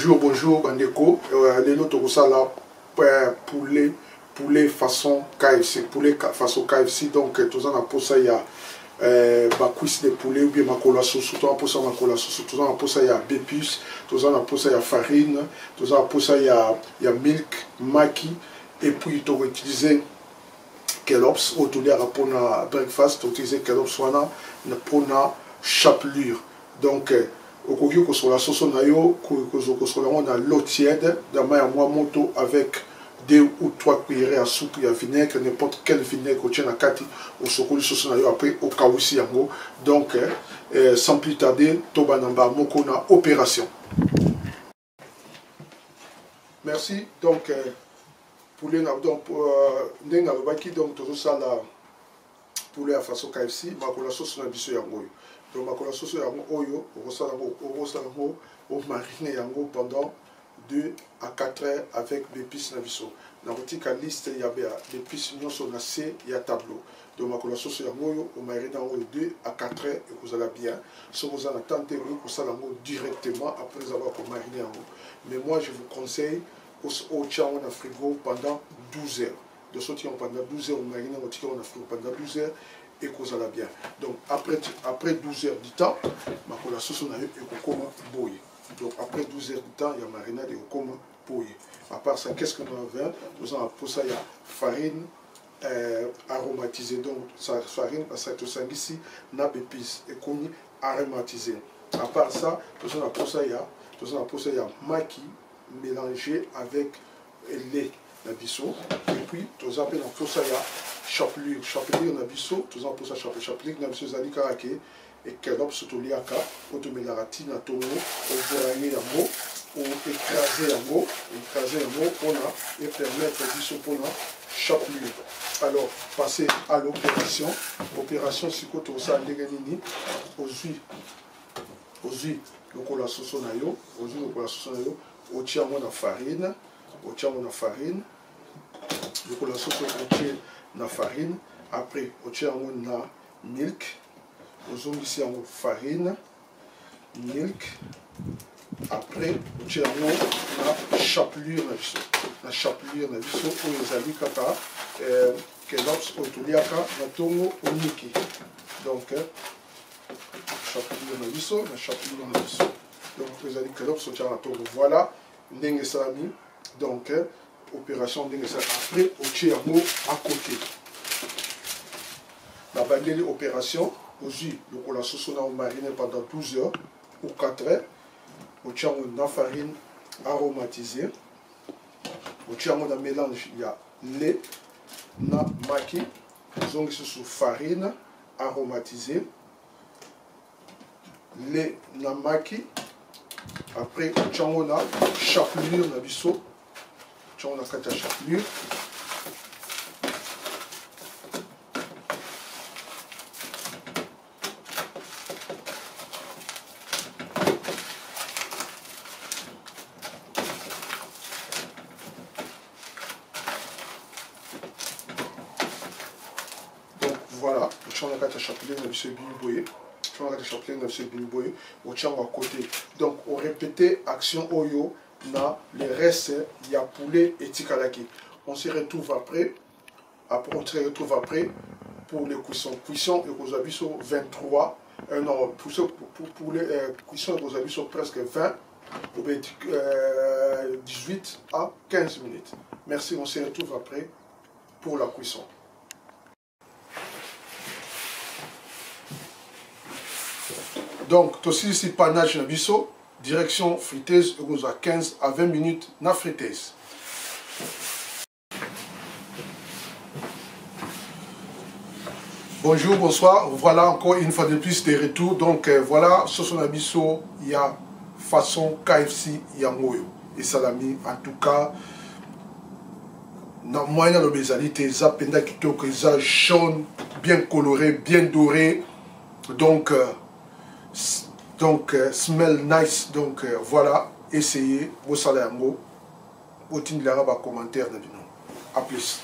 bonjour, Bandeko. Les autres, ça là, poulet façon KFC. Poulet façon KFC, donc, tout ça, pour ça, il y a ma cuisse de poulet ou bien ma cola sauce. Tout ça, pour ça, ma cola sauce. Tout ça, pour ça, il y a bépuce. Tout ça, pour ça, il y a farine. Tout ça, pour ça, il y a milk, maki. Et puis, tu vas utiliser Kellogg's. Autour de pour la breakfast, tu vas utiliser Kellogg's pour la chapelure. Donc, okoki kosola soso na yo kosola on l'eau tiède dans ma moto avec 2 ou 3 cuillerées à soupe de vinaigre, n'importe quel vinaigre au tien à kati au sokoli soso na yo après au kawusi yango. Donc sans plus tarder tobanamba moko na opération. Merci. Donc poulet na donc ndenga lobaki donc tout ça la poulet à façon KFC makola soso na biso yango. Donc, ma sauce yango oyo, on marine yango pendant 2 à 4 heures avec l'épice na biso. Dans votre liste, il y a des épices sur la C, il y a tableau. Donc, ma sauce yango oyo, on marine yango 2 à 4 heures et vous allez bien. Si vous allez tenter vous ça directement après avoir mariné yango. Mais moi, je vous conseille au tien en frigo pendant 12 heures. De sortir pendant 12 heures, on marine au tien en frigo pendant 12 heures. Et que ça va bien. Donc après 12 heures du temps, ma sauce on a eu et qu'on bouillir. Donc après 12 heures du temps, il y a marinade et qu'on bouillir. À part ça, qu'est-ce qu'on a? Nous avons pour ça il y a farine aromatisée. Donc ça farine parce que tout ça ici n'a épices et qu'on aromatisé. À part ça, nous avons pour ça il y a maki mélangé avec lait la bisso. Et puis nous avons pour ça il y a chapelure na biso tout ça pour ça chapelure na biso zali karake et Kellogg's to liaka automélarati na tongo oboyé yango ou écraser yango on a et permettre biso pour la chapelure. Alors passer à l'opération siko to ça ndenge nini ozui lokola soso na yo otia mo na farine lokola soso otia na farine, après on tient na milk, on ici en farine, milk, après on tient na chapelure na biso ou les ali kaka Kellogg's otuliaka na tongo oniki. Donc chapelure na biso. Donc les ali Kellogg's tient na tongo. Voilà ndenge salami. Donc opération de après au tiermo à côté. La bandelle opération aussi le la sauce on a mariné pendant 12 heures ou 4 heures. Au tiermo na farine aromatisée. Au tiermo na mélange il y a lait na maki. Donc sous farine aromatisée. Lait na maki. Après au tiermo na chapelure na biso. On a fait la chapelure. Donc voilà, on a fait la chapelure, on a fait on tient à côté. Donc on répétait action oyo. Na les restes il y a poulet et tikalaki. On se retrouve après pour les cuissons et vos habits sont 23 non pour les cuissons et vos habits sont presque 20 ou 18 à 15 minutes. Merci, on se retrouve après pour la cuisson. Donc tout ici panache na biso. Direction friteuse, nous à 15 à 20 minutes na friteuse. Bonjour, bonsoir. Voilà encore une fois de plus des retours. Donc voilà, sur son abisso, il y a façon KFC yangoyo et salami. En tout cas, dans moyen de bezalité, ça penda kitoko, ça jaune, bien coloré, bien doré. Donc, smell nice. Donc, voilà, essayez. Vous savez, vous avez un commentaire. À plus.